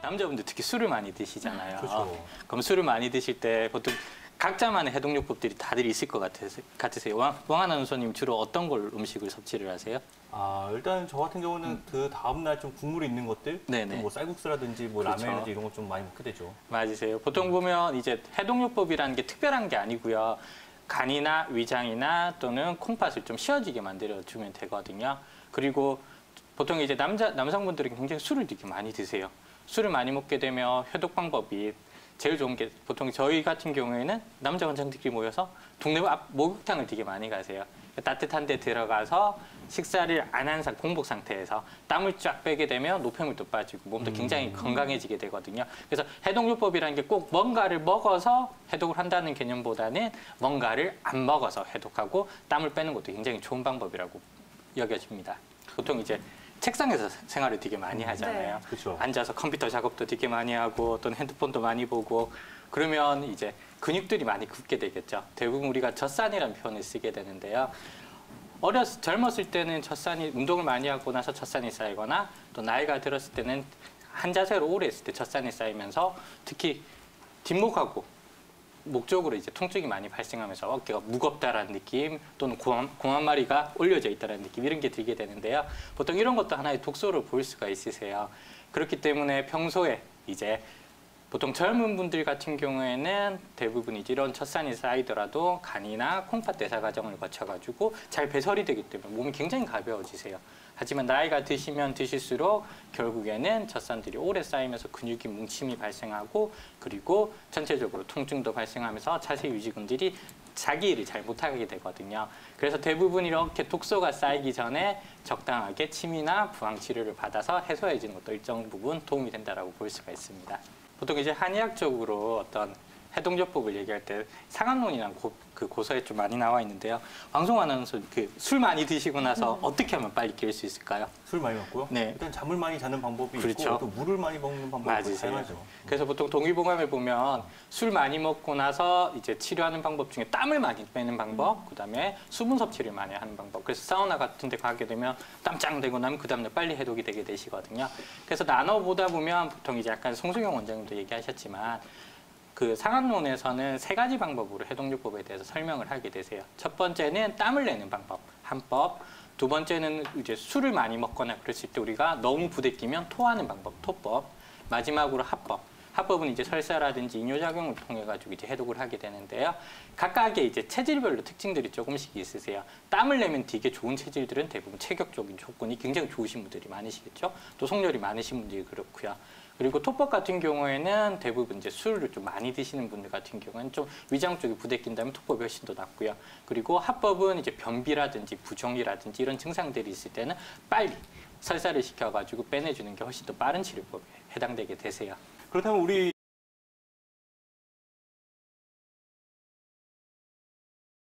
남자분들 특히 술을 많이 드시잖아요. 그렇죠. 그럼 술을 많이 드실 때 보통 각자만의 해독요법들이 다들 있을 것 같으세요. 왕 아나운서님 주로 어떤 걸 음식을 섭취를 하세요? 일단 저 같은 경우는 그 다음날 좀 국물이 있는 것들, 네네. 뭐 쌀국수라든지 뭐 그렇죠. 라면이라든지 이런 거 좀 많이 먹게 되죠. 맞으세요. 보통 보면 이제 해독요법이라는 게 특별한 게 아니고요. 간이나 위장이나 또는 콩팥을 좀 쉬어지게 만들어주면 되거든요. 그리고 보통 이제 남성분들이 굉장히 술을 되게 많이 드세요. 술을 많이 먹게 되면 해독 방법이 제일 좋은 게 보통 저희 같은 경우에는 남자 원장들끼리 모여서 동네 앞 목욕탕을 되게 많이 가세요. 따뜻한 데 들어가서 식사를 안 한 공복 상태에서 땀을 쫙 빼게 되면 노폐물도 빠지고 몸도 굉장히 건강해지게 되거든요. 그래서 해독요법이라는 게 꼭 뭔가를 먹어서 해독을 한다는 개념보다는 뭔가를 안 먹어서 해독하고 땀을 빼는 것도 굉장히 좋은 방법이라고 여겨집니다. 보통 이제 책상에서 생활을 되게 많이 하잖아요. 네. 그렇죠. 앉아서 컴퓨터 작업도 되게 많이 하고 또는 핸드폰도 많이 보고 그러면 이제 근육들이 많이 굳게 되겠죠. 대부분 우리가 젖산이라는 표현을 쓰게 되는데요. 젊었을 때는 젖산이 운동을 많이 하고 나서 젖산이 쌓이거나 또 나이가 들었을 때는 한 자세로 오래 했을 때 젖산이 쌓이면서 특히 뒷목하고 목 쪽으로 이제 통증이 많이 발생하면서 어깨가 무겁다라는 느낌 또는 공 한 마리가 올려져 있다는 느낌 이런 게 들게 되는데요. 보통 이런 것도 하나의 독소로 보일 수가 있으세요. 그렇기 때문에 평소에 이제 보통 젊은 분들 같은 경우에는 대부분 이제 이런 젖산이 쌓이더라도 간이나 콩팥 대사 과정을 거쳐가지고 잘 배설이 되기 때문에 몸이 굉장히 가벼워지세요. 하지만 나이가 드시면 드실수록 결국에는 젖산들이 오래 쌓이면서 근육이 뭉침이 발생하고 그리고 전체적으로 통증도 발생하면서 자세 유지근들이 자기 일을 잘 못하게 되거든요. 그래서 대부분 이렇게 독소가 쌓이기 전에 적당하게 침이나 부항 치료를 받아서 해소해지는 것도 일정 부분 도움이 된다고 볼 수가 있습니다. 보통 이제 한의학적으로 어떤 해독요법을 얘기할 때 상한론이라는 그 고서에 좀 많이 나와 있는데요. 왕송 아나운서 술 많이 드시고 나서 어떻게 하면 빨리 깰 수 있을까요? 술 많이 먹고요? 네. 일단 잠을 많이 자는 방법이 그렇죠. 있고 또 물을 많이 먹는 방법이 다양하죠. 그래서 보통 동의보감에 보면 술 많이 먹고 나서 이제 치료하는 방법 중에 땀을 많이 빼는 방법, 그다음에 수분 섭취를 많이 하는 방법. 그래서 사우나 같은 데 가게 되면 땀짱 되고 나면 그 다음날 빨리 해독이 되게 되시거든요. 그래서 나눠보다 보면 보통 이제 약간 송승용 원장님도 얘기하셨지만 그 상한론에서는 3가지 방법으로 해독요법에 대해서 설명을 하게 되세요. 첫 번째는 땀을 내는 방법, 한법. 두 번째는 이제 술을 많이 먹거나 그랬을 때 우리가 너무 부대끼면 토하는 방법, 토법. 마지막으로 합법. 합법은 이제 설사라든지 이뇨작용을 통해 가지고 이제 해독을 하게 되는데요. 각각의 이제 체질별로 특징들이 조금씩 있으세요. 땀을 내면 되게 좋은 체질들은 대부분 체격적인 조건이 굉장히 좋으신 분들이 많으시겠죠. 또 속열이 많으신 분들이 그렇고요. 그리고 토법 같은 경우에는 대부분 이제 술을 좀 많이 드시는 분들 같은 경우에는 좀 위장 쪽이 부대낀다면 토법이 훨씬 더 낫고요. 그리고 합법은 이제 변비라든지 부종이라든지 이런 증상들이 있을 때는 빨리 설사를 시켜가지고 빼내주는 게 훨씬 더 빠른 치료법에 해당되게 되세요. 그렇다면 우리